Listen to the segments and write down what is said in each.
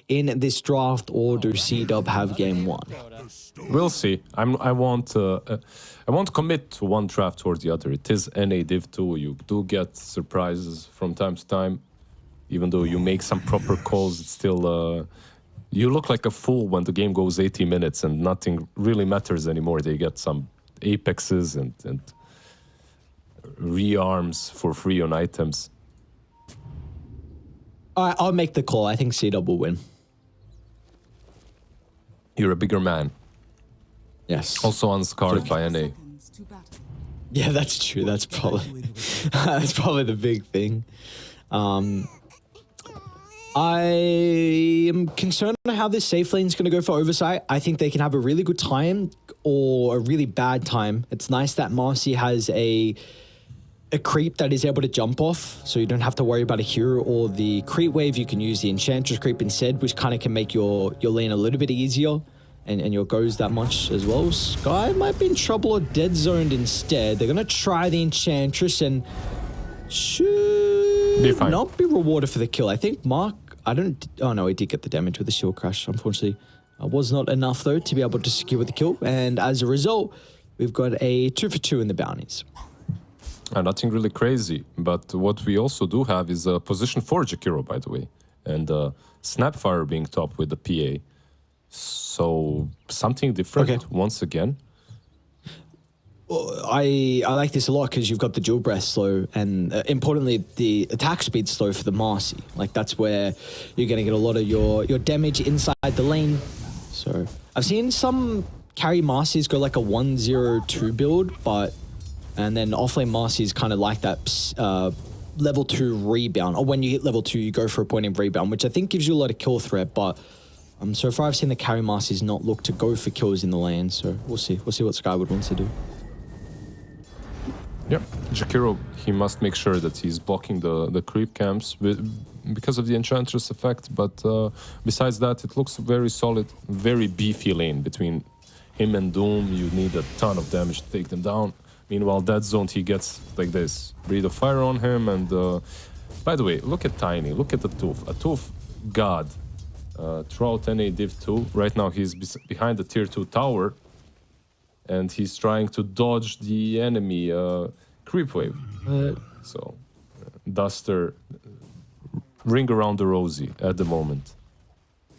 in this draft, or do CDUB have game one? We'll see. I won't commit to one draft or the other. It is NA Div 2. You do get surprises from time to time. Even though you make some proper calls, it's still... you look like a fool when the game goes 80 minutes and nothing really matters anymore. They get some apexes and rearms for free on items. I'll make the call. I think CDUB will win. You're a bigger man. Yes. Also unscarred by NA. Yeah, that's true. That's probably the big thing. I am concerned on how this safe lane is going to go for Oversight. I think they can have a really good time or a really bad time. It's nice that Marcy has a creep that is able to jump off, so you don't have to worry about a hero or the creep wave. You can use the Enchantress creep instead, which kind of can make your lane a little bit easier and your goes that much as well. Sky might be in trouble or dead zoned instead. They're going to try the Enchantress and should not be rewarded for the kill. I think Mark... Oh no, he did get the damage with the shield crash, unfortunately. Was not enough though to be able to secure the kill, and as a result, we've got a 2 for 2 in the bounties. Nothing really crazy, but what we also do have is a position for Jakiro, by the way, and Snapfire being top with the PA. So something different once again. I like this a lot because you've got the dual breath slow and importantly the attack speed slow for the Marcy. Like that's where you're going to get a lot of your damage inside the lane. So I've seen some carry Marcy's go like a 1-0-2 build, and then offlane Marcy's kind of like that level 2 rebound, or when you hit level 2 you go for a point in rebound, which I think gives you a lot of kill threat, but so far I've seen the carry Marcy's not look to go for kills in the lane, so we'll see what Skyward wants to do. Yep, Jakiro, he must make sure that he's blocking the creep camps because of the Enchantress effect, but besides that, it looks very solid, very beefy lane between him and Doom. You need a ton of damage to take them down. Meanwhile, that zone, he gets like this, Breath of Fire on him, and by the way, look at Tiny, look at Atuf. Atuf, god, throughout NA Div 2, right now he's behind the tier 2 tower, and he's trying to dodge the enemy creep wave. So, Duster, ring around the rosy at the moment.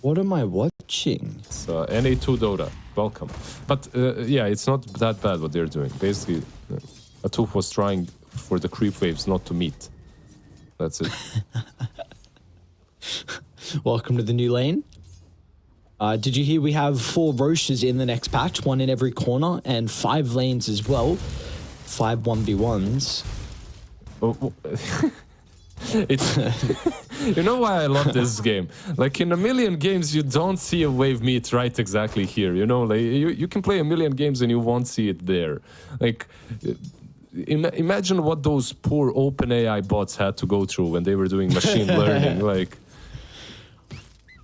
What am I watching? It's NA2 Dota, welcome. But yeah, it's not that bad what they're doing. Basically, Atuf was trying for the creep waves not to meet. That's it. Welcome to the new lane. Did you hear we have 4 Roches in the next patch, 1 in every corner, and 5 lanes as well. 5 1v1s. Oh. It's you know why I love this game? Like in a million games, you don't see a wave meet right exactly here. You know, like you can play a million games and you won't see it there. Like imagine what those poor OpenAI bots had to go through when they were doing machine learning. Like.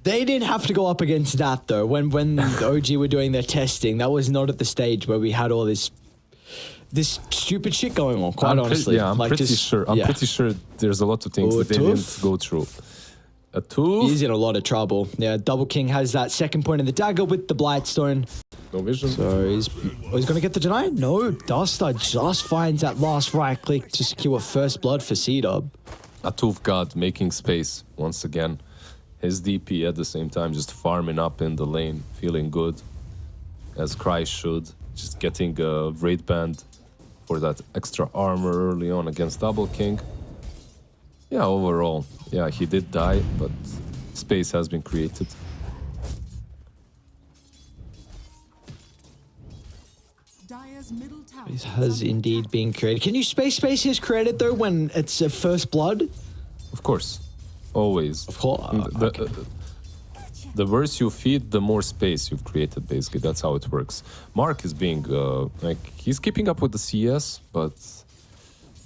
They didn't have to go up against that though. When the OG were doing their testing, that was not at the stage where we had all this stupid shit going on. Quite honestly, I'm pretty sure. I'm pretty sure there's a lot of things that they didn't go through. Atuf, he's in a lot of trouble. Yeah, Double King has that second point in the dagger with the Blightstone. No vision. So he's going to get the deny. No, Duster just finds that last right click to secure first blood for CDUB. Atuf God making space once again. His DP at the same time just farming up in the lane, feeling good, as Cry should. Just getting a Raid Band for that extra armor early on against Double King. Yeah, overall, yeah, he did die, but space has been created. Space has indeed been created. Can you space his credit though when it's a first blood? Of course. Always. Of course. The worse you feed, the more space you've created, basically. That's how it works. Mark is being, he's keeping up with the CS, but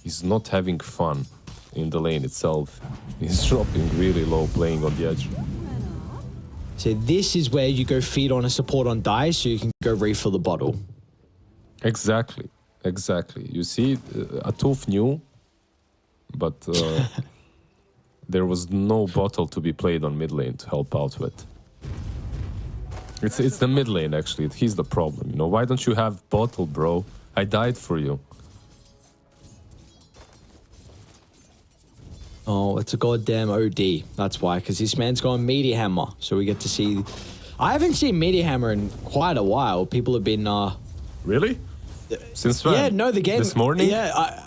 he's not having fun in the lane itself. He's dropping really low, playing on the edge. So this is where you go feed on a support on die so you can go refill the bottle. Exactly. You see, Atuf knew, but there was no bottle to be played on mid lane to help out with. It's the mid lane, actually. He's the problem, you know. Why don't you have bottle, bro? I died for you. Oh, it's a goddamn OD. That's why, because this man's going Meteor Hammer. So we get to see... I haven't seen Meteor Hammer in quite a while. People have been... Really? Since when? Yeah, no, the game... This morning? Yeah,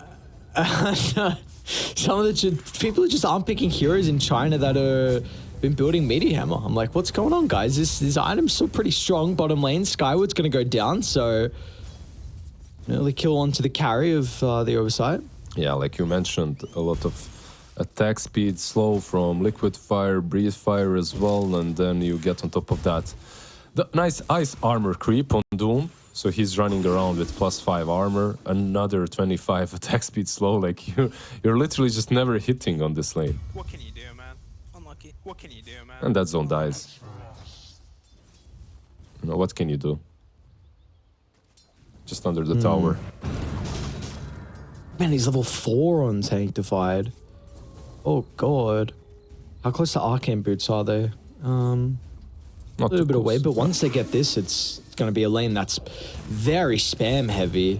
some of the... People just aren't picking heroes in China that are... been building Meteor Hammer. I'm like, what's going on, guys? This item's still pretty strong. Bottom lane, Skyward's going to go down, so... Nearly kill onto the carry of the Oversight. Yeah, like you mentioned, a lot of attack speed slow from Liquid Fire, Breathe Fire as well, and then you get on top of that the nice ice armor creep on Doom. So he's running around with +5 armor, another 25 attack speed slow. Like you're literally just never hitting on this lane. What can you do, man? Unlucky. What can you do, man? And that zone dies. You know, what can you do? Just under the tower. Man, he's level 4 on Sanctified. Oh, God. How close to Arcane Boots are they? A little bit away, but once they get this, it's going to be a lane that's very spam heavy.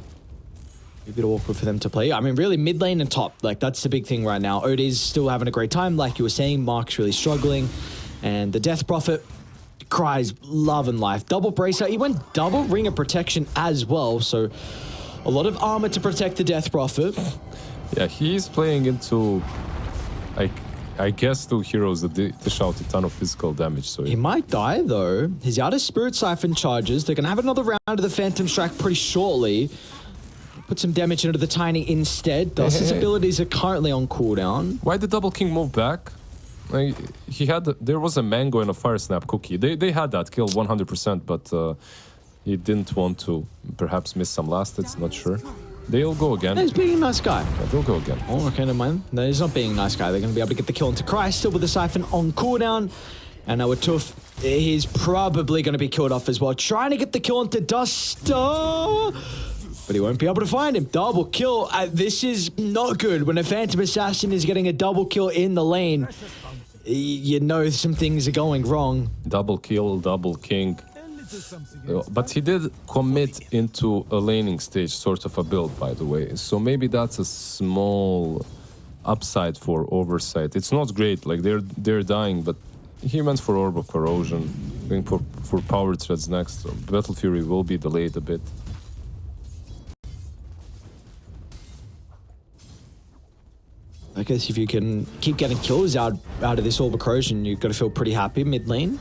A bit awkward for them to play. I mean, really, mid lane and top, like, that's the big thing right now. OD's still having a great time, like you were saying. Mark's really struggling. And the Death Prophet cries love and life. Double Bracer, he went double Ring of Protection as well, so a lot of armor to protect the Death Prophet. Yeah, he's playing into, I guess, 2 heroes that dish out a ton of physical damage. So He might die, though. His Outer Spirit Siphon charges. They're going to have another round of the Phantom Strike pretty shortly. Put some damage into the Tiny instead. Thus, his abilities are currently on cooldown. Why did Double King move back? Like, there was a mango and a fire snap cookie. They had that kill 100%, but he didn't want to perhaps miss some last hits, not sure. They'll go again. He's being a nice guy. Yeah, they'll go again. Oh, okay, never mind. No, he's not being a nice guy. They're going to be able to get the kill into Christ, still with the Siphon on cooldown. And now with Tuff, he's probably going to be killed off as well. Trying to get the kill into Duster, but he won't be able to find him. Double kill. This is not good. When a Phantom Assassin is getting a double kill in the lane, you know some things are going wrong. Double kill, double king. But he did commit into a laning stage, sort of a build, by the way. So maybe that's a small upside for Oversight. It's not great, like they're dying, but he went for Orb of Corrosion, going for Power Threads next. So Battle Fury will be delayed a bit. I guess if you can keep getting kills out of this Orb of Corrosion, you've got to feel pretty happy mid lane.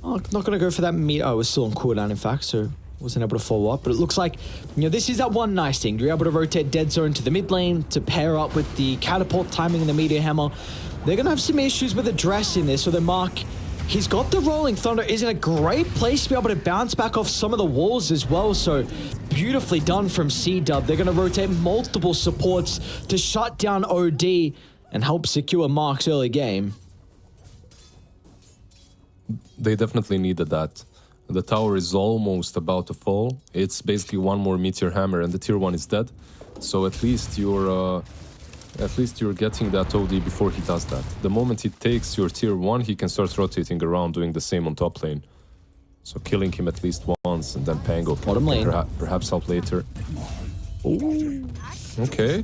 Oh, not going to go for that meat. Oh, it was still on cooldown, in fact, so wasn't able to follow up. But it looks like, you know, this is that one nice thing. You're able to rotate Dead Zone to the mid lane to pair up with the Catapult timing and the Meteor Hammer. They're going to have some issues with addressing this. So the Mark, he's got the Rolling Thunder, is in a great place to be able to bounce back off some of the walls as well. So beautifully done from CDUB. They're going to rotate multiple supports to shut down OD and help secure Mark's early game. They definitely needed that. The tower is almost about to fall. It's basically one more Meteor Hammer and the tier 1 is dead. So at least you're getting that OD before he does that. The moment he takes your tier 1, he can start rotating around, doing the same on top lane. So killing him at least once, and then Pango Bottom lane. perhaps help later. Ooh. Okay.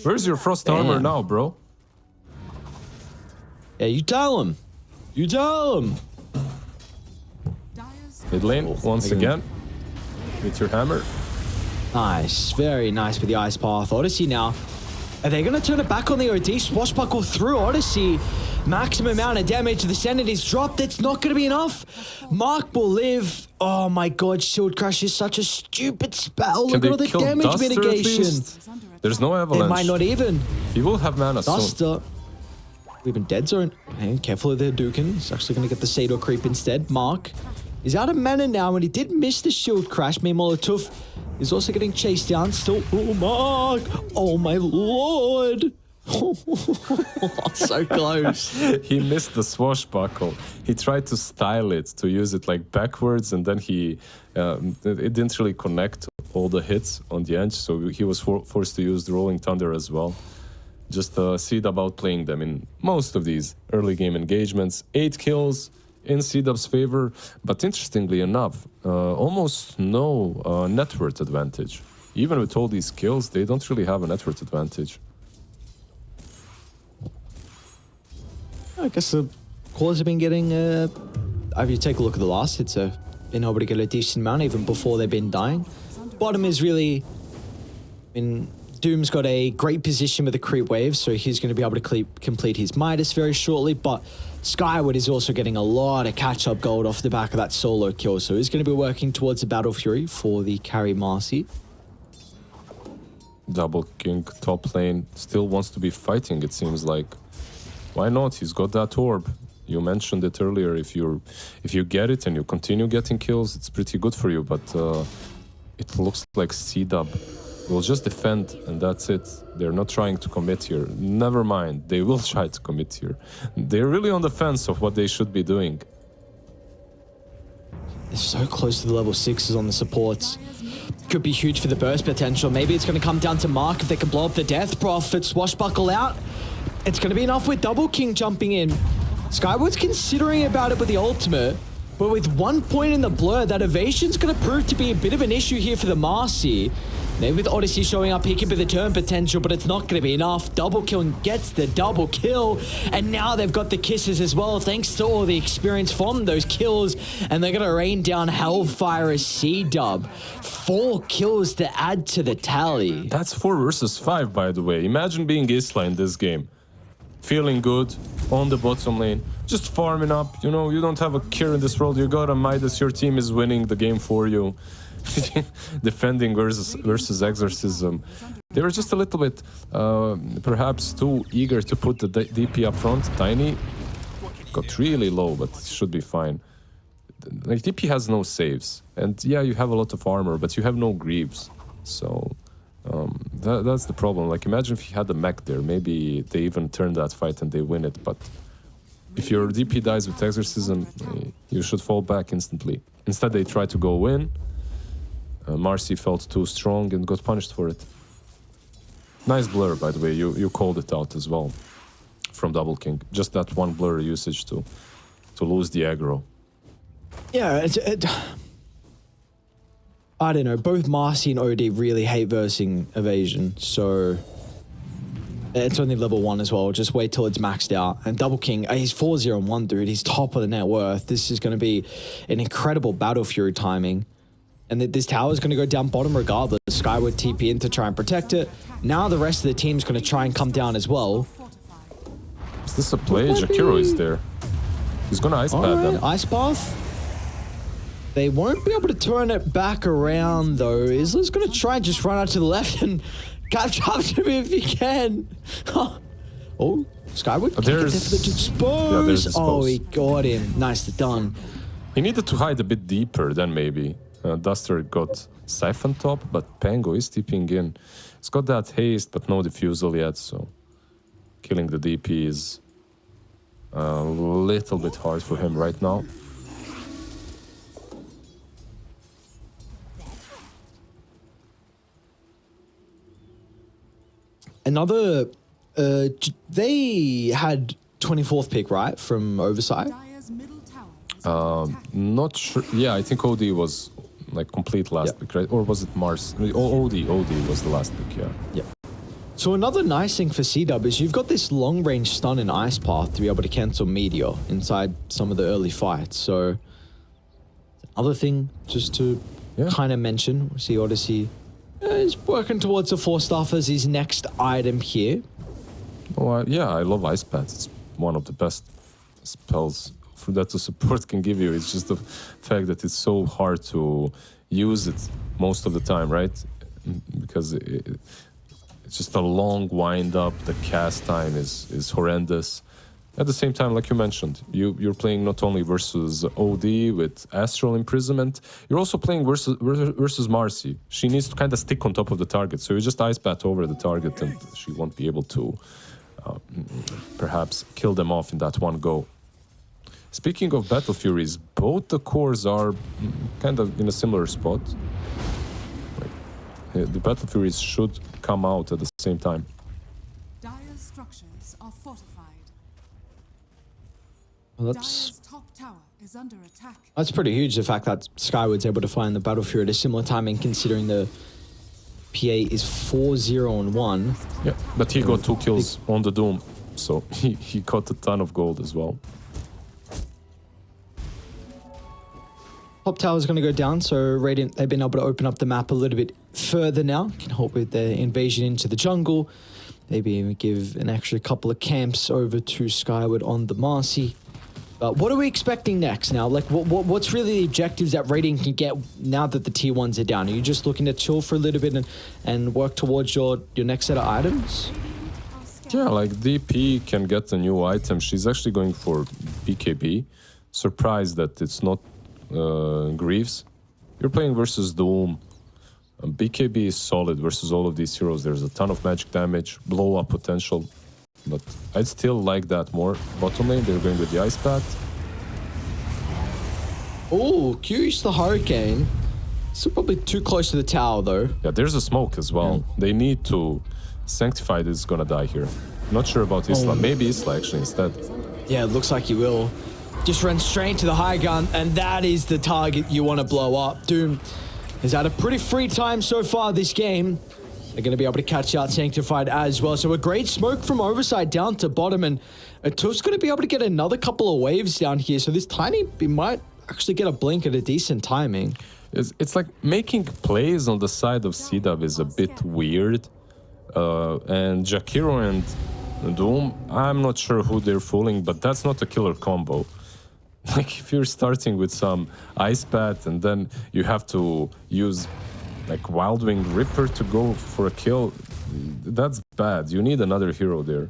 Where's your Frost armor now, bro? Yeah, you tell him. You tell him. Mid lane, once again. Meteor Hammer. Nice. Very nice with the Ice Path. Odyssey now. Are they going to turn it back on the OD? Swashbuckle through Odyssey. Maximum amount of damage. The Sanity's dropped. It's not going to be enough. Mark will live. Oh my god, Shield Crash is such a stupid spell. Look at all the damage mitigation. There's no Avalanche. It might not even. He will have mana soon. Duster. Even Dead Zone. Hey, careful of the Dukin. He's actually going to get the Sador creep instead. Mark is out of mana now, and he did miss the Shield Crash. Meanwhile, Tuff is also getting chased down. Still, oh, Mark! Oh, my lord! So close. He missed the swashbuckle. He tried to style it, to use it like backwards, and then it didn't really connect all the hits on the edge, so he was forced to use the Rolling Thunder as well. Just CDUB outplaying them in most of these early game engagements. 8 kills in CDUB's favor, but interestingly enough, almost no net worth advantage. Even with all these kills, they don't really have a net worth advantage. I guess the cores have been getting, if you take a look at the last hits, been able to get a decent amount even before they've been dying. Bottom is really, I mean, Doom's got a great position with the creep wave, so he's going to be able to complete his Midas very shortly, but Skyward is also getting a lot of catch-up gold off the back of that solo kill, so he's going to be working towards the Battle Fury for the carry Marcy. Double King top lane still wants to be fighting, it seems like. Why not? He's got that orb. You mentioned it earlier. If you get it and you continue getting kills, it's pretty good for you. But it looks like CDUB will just defend and that's it. They're not trying to commit here. Never mind. They will try to commit here. They're really on the fence of what they should be doing. They're so close to the level 6s on the supports. Could be huge for the burst potential. Maybe it's going to come down to Mark if they can blow up the Death Prophet, swashbuckle out. It's going to be enough with Double King jumping in. Skyward's considering about it with the ultimate, but with 1 point in the blur, that evasion's going to prove to be a bit of an issue here for the Marcy. Maybe with Odyssey showing up, he could be the turn potential, but it's not going to be enough. Double Kill gets the double kill, and now they've got the kisses as well, thanks to all the experience from those kills, and they're going to rain down Hellfire as CDUB. 4 kills to add to the tally. That's 4 versus 5, by the way. Imagine being Isla in this game. Feeling good on the bottom lane, just farming up. You know, you don't have a cure in this world. You got a Midas, your team is winning the game for you. Defending versus Exorcism. They were just a little bit, perhaps too eager to put the DP up front. Tiny got really low, but it should be fine. Like, DP has no saves. And yeah, you have a lot of armor, but you have no Greaves. So that's the problem. Like, imagine if you had a mech there. Maybe they even turn that fight and they win it. But if your DP dies with Exorcism, you should fall back instantly. Instead, they try to go in. Marcy felt too strong and got punished for it. Nice blur, by the way. You called it out as well from Double King. Just that one blur usage to lose the aggro. Yeah, I don't know. Both Marcy and OD really hate versing evasion, so it's only level 1 as well. Just wait till it's maxed out. And Double King, he's 4-0-1, dude. He's top of the net worth. This is going to be an incredible Battle Fury timing. And this tower is going to go down bottom regardless. Skyward TP in to try and protect it. Now the rest of the team's going to try and come down as well. Is this a play? Jakiro is there. He's going to Ice Path them. Ice Path. They won't be able to turn it back around though. Isla's going to try and just run out to the left and catch up to me if he can. Oh, Skyward. There's Dispose. Oh, he got him. Nicely done. He needed to hide a bit deeper then maybe. Duster got Siphon top, but Pango is tipping in. He's got that haste, but no diffusal yet, so killing the DP is a little bit hard for him right now. Another, they had 24th pick, right, from Oversight? Not sure. Yeah, I think OD was like complete last pick, right? Or was it Mars? OD was the last pick, yeah. Yeah. So another nice thing for CDUB is you've got this long-range stun and Ice Path to be able to cancel Meteor inside some of the early fights. So another thing just to kind of mention, we see Odyssey is working towards the 4-staff as his next item here. Oh, yeah, I love Ice Path. It's one of the best spells for that the support can give you. It's just the fact that it's so hard to use it most of the time, right? Because it's just a long wind up. The cast time is horrendous. At the same time, like you mentioned, you're playing not only versus OD with Astral Imprisonment, you're also playing versus Marcy. She needs to kind of stick on top of the target, so you just Ice Path over the target and she won't be able to perhaps kill them off in that one go. Speaking of Battle Furies, both the cores are kind of in a similar spot. The Battle Furies should come out at the same time. are fortified. Well, Dire's top tower is under attack. that's pretty huge, the fact that Skyward's able to find the Battle Fury at a similar timing, considering the PA is 4-0-1. Yeah, but he got 2 kills on the Doom, so he got a ton of gold as well. Top tower is going to go down, so Radiant, they've been able to open up the map a little bit further now. Can help with their invasion into the jungle. Maybe even give an extra couple of camps over to Skyward on the Marcy. But what are we expecting next now? Like, what's really the objectives that Radiant can get now that the tier 1s are down? Are you just looking to chill for a little bit and work towards your next set of items? Yeah, like DP can get a new item. She's actually going for BKB. Surprised that it's not Greaves. You're playing versus Doom. BKB is solid versus all of these heroes. There's a ton of magic damage, blow up potential, but I'd still like that more. Bottom lane, they're going with the Ice Bat. Oh, Q's the Hurricane. Still probably too close to the tower though. Yeah, there's a smoke as well. Yeah. They need to... Sanctified is gonna die here. Not sure about Isla. Maybe Isla actually instead. Yeah, it looks like he will. Just run straight to the high ground, and that is the target you want to blow up. Doom has had a pretty free time so far this game. They're going to be able to catch out Sanctified as well. So a great smoke from Oversight down to bottom, and Atu's going to be able to get another couple of waves down here. So this Tiny might actually get a blink at a decent timing. It's like making plays on the side of CDUB is a bit weird. And Jakiro and Doom, I'm not sure who they're fooling, but that's not a killer combo. Like, if you're starting with some Ice Bat and then you have to use like Wild Wing Ripper to go for a kill, that's bad. You need another hero there.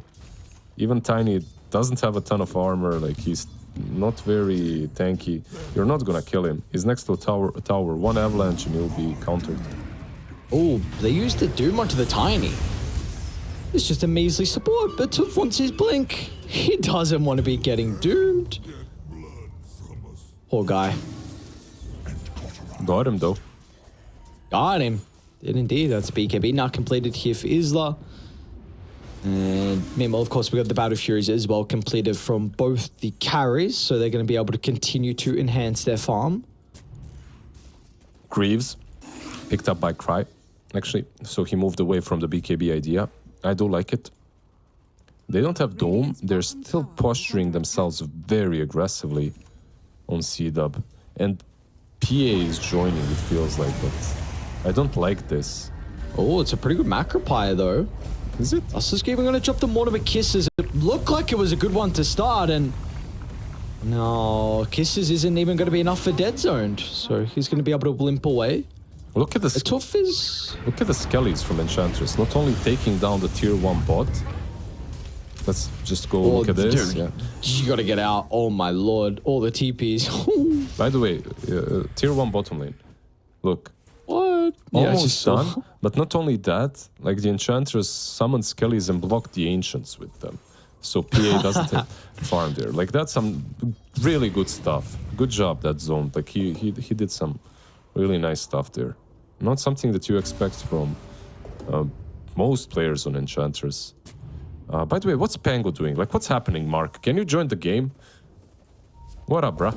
Even Tiny doesn't have a ton of armor, like he's not very tanky. You're not gonna kill him. He's next to a tower. One avalanche and he'll be countered. Oh, they used the Doom onto the Tiny. It's just a measly support, but Tuf wants his blink. He doesn't want to be getting doomed. Poor guy. Got him though. Got him. Did indeed. That's BKB now completed here for Isla. And meanwhile, of course, we got the Battle Furies as well completed from both the carries, so they're going to be able to continue to enhance their farm. Greaves, picked up by Cry, actually, so he moved away from the BKB idea. I do like it. They don't have Dome, they're still posturing themselves very aggressively on CDUB. And PA is joining, it feels like, but I don't like this. Oh, it's a pretty good Macropire, though. Is it? Us is even going to drop the Mortimer Kisses. It looked like it was a good one to start, and no, Kisses isn't even going to be enough for Dead Zoned, so he's going to be able to limp away. Look at the Tough is... Look at the Skellies from Enchantress, not only taking down the tier 1 bot. Let's just go look at this. Dude, yeah. You got to get out. Oh my lord, all the TPs. By the way, tier 1 bottom lane. Look. What? Almost done, but not only that, like the Enchantress summoned Skellies and blocked the Ancients with them. So PA doesn't have farm there. Like, that's some really good stuff. Good job, that zone. Like, he did some really nice stuff there. Not something that you expect from most players on Enchantress. By the way, what's Pango doing? Like, what's happening, Mark? Can you join the game? What up, bruh?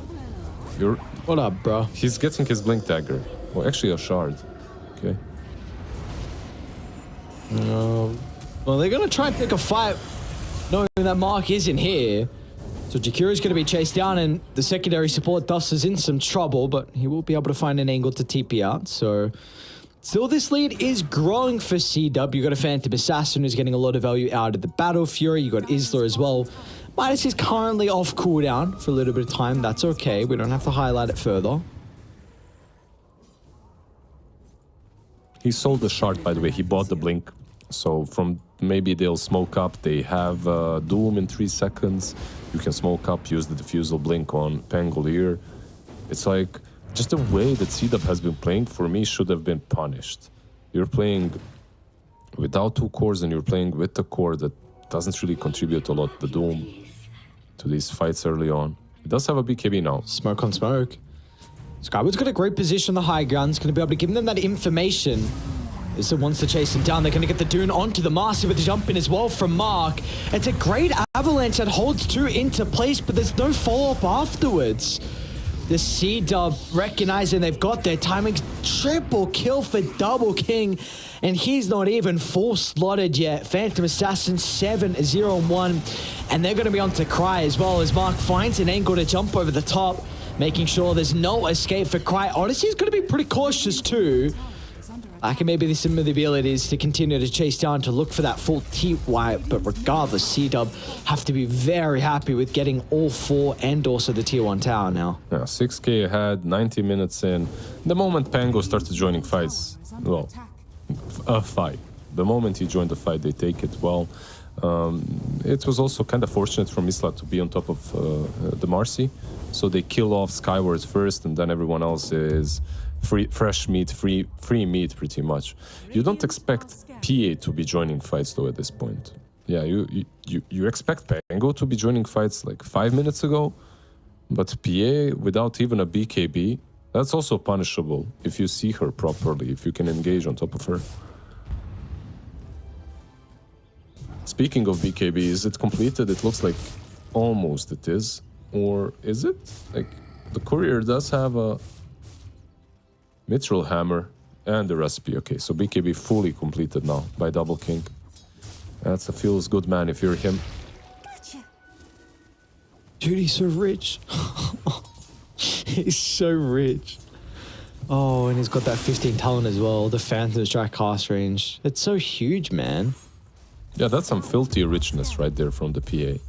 What up, bro? He's getting his Blink Dagger. Well, actually a shard. Okay. Well, they're going to try and pick a fight knowing that Mark isn't here. So Jakiro's going to be chased down, and the secondary support Dust is in some trouble, but he will be able to find an angle to TP out. So still, this lead is growing for CDUB. You got a Phantom Assassin who's getting a lot of value out of the Battle Fury. You got Isla as well. Midas is currently off cooldown for a little bit of time. That's okay. We don't have to highlight it further. He sold the shard, by the way. He bought the Blink. So from maybe they'll smoke up. They have Doom in 3 seconds. You can smoke up, use the Diffusal Blink on Pangolier. It's like, just the way that CDUB has been playing, for me, should have been punished. You're playing without 2 cores and you're playing with the core that doesn't really contribute a lot, the Doom, to these fights early on. It does have a BKB now. Smoke on smoke. Skyward's got a great position on the high ground. It's going to be able to give them that information Izzla wants to chase him down. They're going to get the Dune onto the Marcy with the jump in as well from Mark. It's a great avalanche that holds two into place, but there's no follow-up afterwards. The CDUB recognizing they've got their timing. Triple kill for Double King, and he's not even full slotted yet. Phantom Assassin 7-0-1, and they're going to be on to Cry as well as Mark finds an angle to jump over the top, making sure there's no escape for Cry. Odyssey is going to be pretty cautious too. I can maybe some of the abilities to continue to chase down to look for that full T-wipe, but regardless, CDUB have to be very happy with getting all four and also the tier 1 tower now. Yeah, 6k ahead, 90 minutes in. The moment Pango started joining fights, well, a fight. The moment he joined the fight, they take it well. It was also kind of fortunate for Izzla to be on top of the Marcy, so they kill off Skyward first, and then everyone else is fresh meat, free meat pretty much. You don't expect PA to be joining fights though at this point. Yeah, you expect Pango to be joining fights like 5 minutes ago, but PA without even a BKB, that's also punishable if you see her properly, if you can engage on top of her. Speaking of BKB, is it completed? It looks like almost it is. Or is it? Like, the courier does have a Mithril Hammer and the recipe. Okay, so BKB fully completed now by Double King. That's a feels good man if you're him. Dude, he's so rich. He's so rich. Oh, and he's got that 15 talent as well. The Phantom Strike cast range. It's so huge, man. Yeah, that's some filthy richness right there from the PA.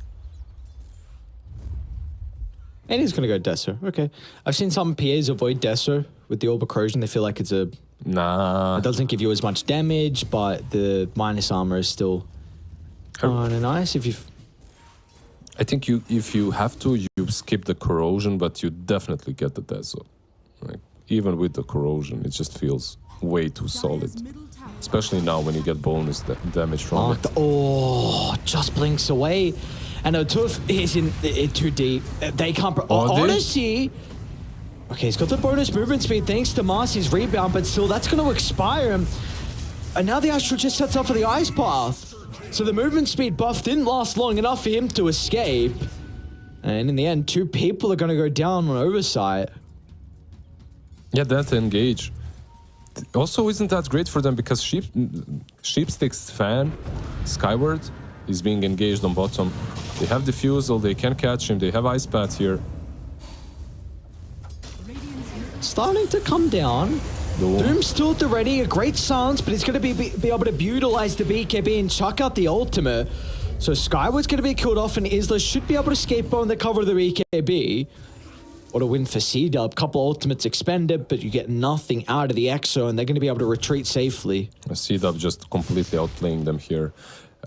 And he's going to go Desert. Okay. I've seen some PAs avoid Desert with the Orb Corrosion. They feel like it's a... Nah. It doesn't give you as much damage, but the minus armor is still kind of nice if you... I think if you have to, you skip the Corrosion, but you definitely get the Desert. Like, even with the Corrosion, it just feels way too solid. Especially now when you get bonus damage from it. Oh, just blinks away. And Otuf is in too deep. They can't... Odyssey! Okay, he's got the bonus movement speed thanks to Marcy's rebound, but still, that's going to expire him. And now the Astral just sets up for the Ice Path. So the movement speed buff didn't last long enough for him to escape. And in the end, two people are going to go down on Oversight. Yeah, that engage. Also, isn't that great for them because Sheepstick's fan, Skyward, is being engaged on bottom. They have Diffusal, they can catch him, they have Ice Path here. Starting to come down. Doom's still at the ready, a great silence, but he's going to be able to utilize the BKB and chuck out the ultimate. So Skyward's going to be killed off, and Izzla should be able to escape on the cover of the BKB. What a win for CDUB. Couple ultimates expended, but you get nothing out of the EXO, and they're going to be able to retreat safely. CDUB just completely outplaying them here.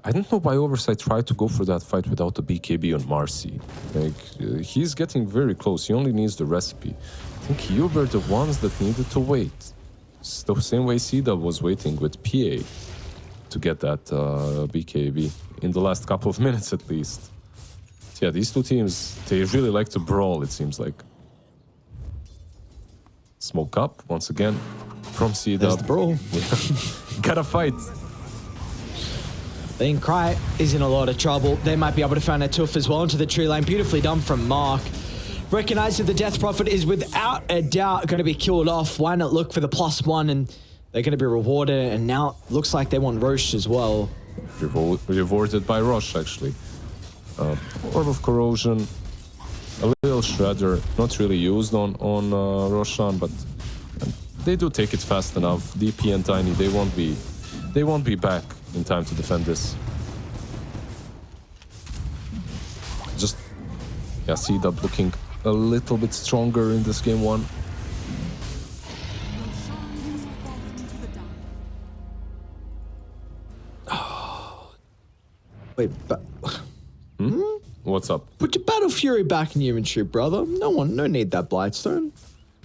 I don't know why Oversight tried to go for that fight without a BKB on Marcy. Like, he's getting very close. He only needs the recipe. I think you were the ones that needed to wait. It's the same way CDUB was waiting with PA to get that BKB in the last couple of minutes at least. So yeah, these two teams, they really like to brawl, it seems like. Smoke up once again from CDUB. There's the brawl. Yeah. Gotta fight. Then Cry is in a lot of trouble. They might be able to find a Tuff as well into the tree line. Beautifully done from Mark. Recognizing the Death Prophet is without a doubt going to be killed off. Why not look for the +1 and they're going to be rewarded. And now it looks like they want Roche as well. Rewarded by Roche, actually. Orb of Corrosion, a little Shredder, not really used on Roshan, but they do take it fast enough. DP and Tiny, they won't be back in time to defend this. Just, yeah, CDUB looking a little bit stronger in this game one. Wait, but... What's up? Put your Battle Fury back in your inventory, brother. No need that Blightstone.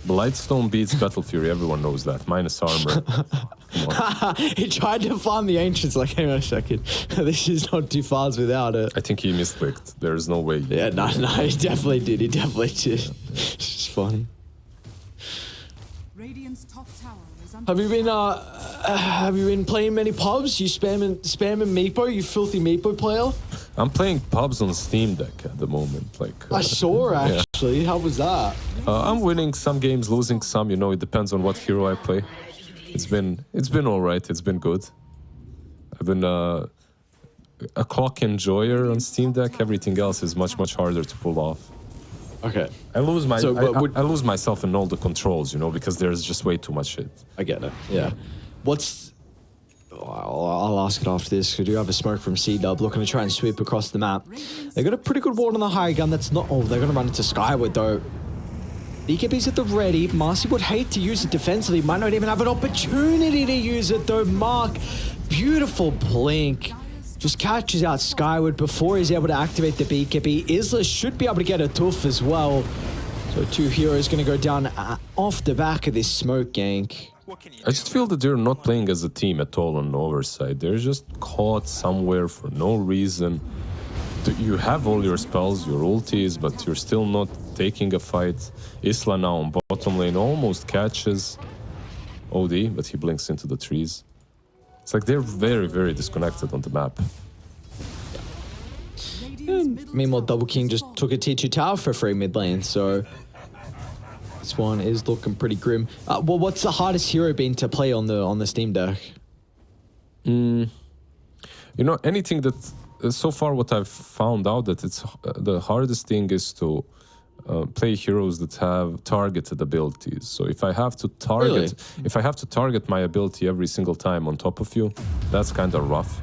Blightstone beats Battle Fury, everyone knows that. Minus armor. He tried to farm the Ancients, like, hang on a second. This is not too fast without it. I think he misclicked. There's no way. Yeah, no, he definitely did. He definitely did. It's just funny. Radiant's top tower is under Have you been playing many pubs? You spamming Meepo, you filthy Meepo player? I'm playing pubs on Steam Deck at the moment. Like I saw yeah. actually. How was that? I'm winning some games, losing some. You know, it depends on what hero I play. It's been all right. It's been good. I've been a clock enjoyer on Steam Deck. Everything else is much harder to pull off. Okay. I lose my So, I lose myself in all the controls, you know, because there's just way too much shit. I get it. Yeah. I'll ask it after this. We do have a smoke from CDUB looking to try and sweep across the map. They got a pretty good ward on the high gun. That's not. Oh, they're going to run into Skyward though. BKB's at the ready. Marcy would hate to use it defensively. Might not even have an opportunity to use it though. Mark, beautiful blink. Just catches out Skyward before he's able to activate the BKB. Isla should be able to get a tuff as well. So two heroes going to go down off the back of this smoke gank. What can you do? I just feel that they're not playing as a team at all on Oversight. They're just caught somewhere for no reason. You have all your spells, your ultis, but you're still not taking a fight. Isla now on bottom lane almost catches OD, but he blinks into the trees. It's like they're very disconnected on the map. Meanwhile, Double King just took a T2 tower for free mid lane, so this one is looking pretty grim. Well, what's the hardest hero been to play on the Steam Deck? You know, anything that so far what I've found out that it's the hardest thing is to play heroes that have targeted abilities. So if I have to target my ability every single time on top of you, that's kind of rough.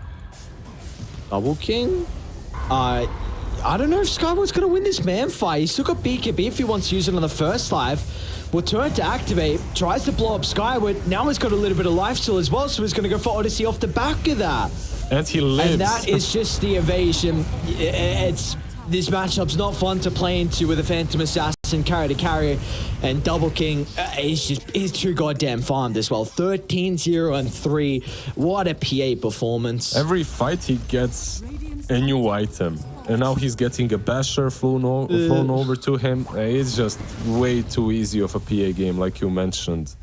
Double King? I don't know if Skyward's going to win this man fight. He's still got BKB if he wants to use it on the first life. Will turn to activate, tries to blow up Skyward. Now he's got a little bit of life steal as well, so he's going to go for Odyssey off the back of that. And he lives. And that is just the evasion. This matchup's not fun to play into with a Phantom Assassin carry to carry, and Double King he's too goddamn farmed as well. 13-0 and 3. What a PA performance. Every fight he gets a new item, and now he's getting a basher flown over to him. It's just way too easy of a PA game, like you mentioned.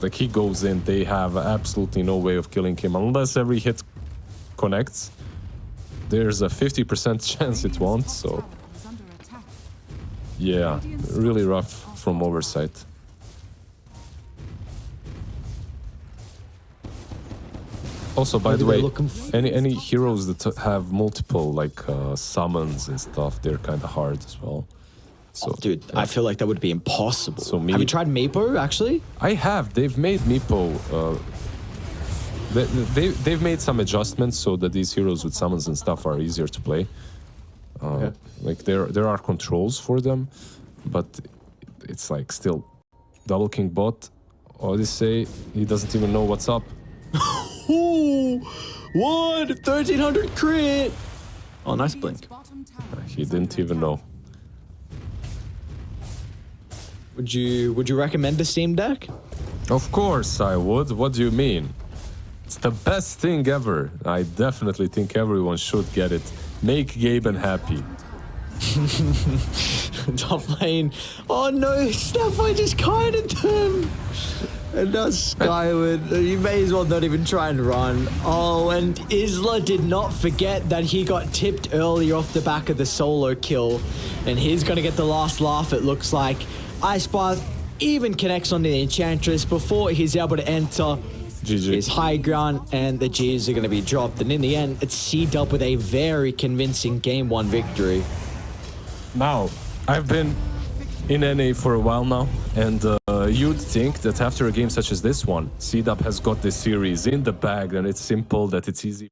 Like he goes in, they have absolutely no way of killing him unless every hit connects. There's a 50% chance it won't, so yeah, really rough from Oversight. Also, by the way, any heroes that have multiple like summons and stuff, they're kind of hard as well. So, dude, I feel like that would be impossible. So have you tried Meepo actually? I have. They've made Meepo. They've made some adjustments so that these heroes with summons and stuff are easier to play. Like there are controls for them, but it's like still Double King bot, Odyssey, he doesn't even know what's up. Ooh, what? 1300 crit! Oh, nice blink. He didn't even know. Would you recommend a Steam Deck? Of course I would. What do you mean? It's the best thing ever. I definitely think everyone should get it. Make Gaben happy. Top lane. Oh no, Snapboy just kited him. And now Skyward. You may as well not even try and run. Oh, and Isla did not forget that he got tipped earlier off the back of the solo kill. And he's going to get the last laugh, it looks like. Ice Bath even connects on the Enchantress before he's able to enter his high ground, and the G's are going to be dropped. And in the end, it's CDUB with a very convincing Game 1 victory. Now, I've been in NA for a while now, and you'd think that after a game such as this one, CDUB has got this series in the bag, and it's simple, that it's easy.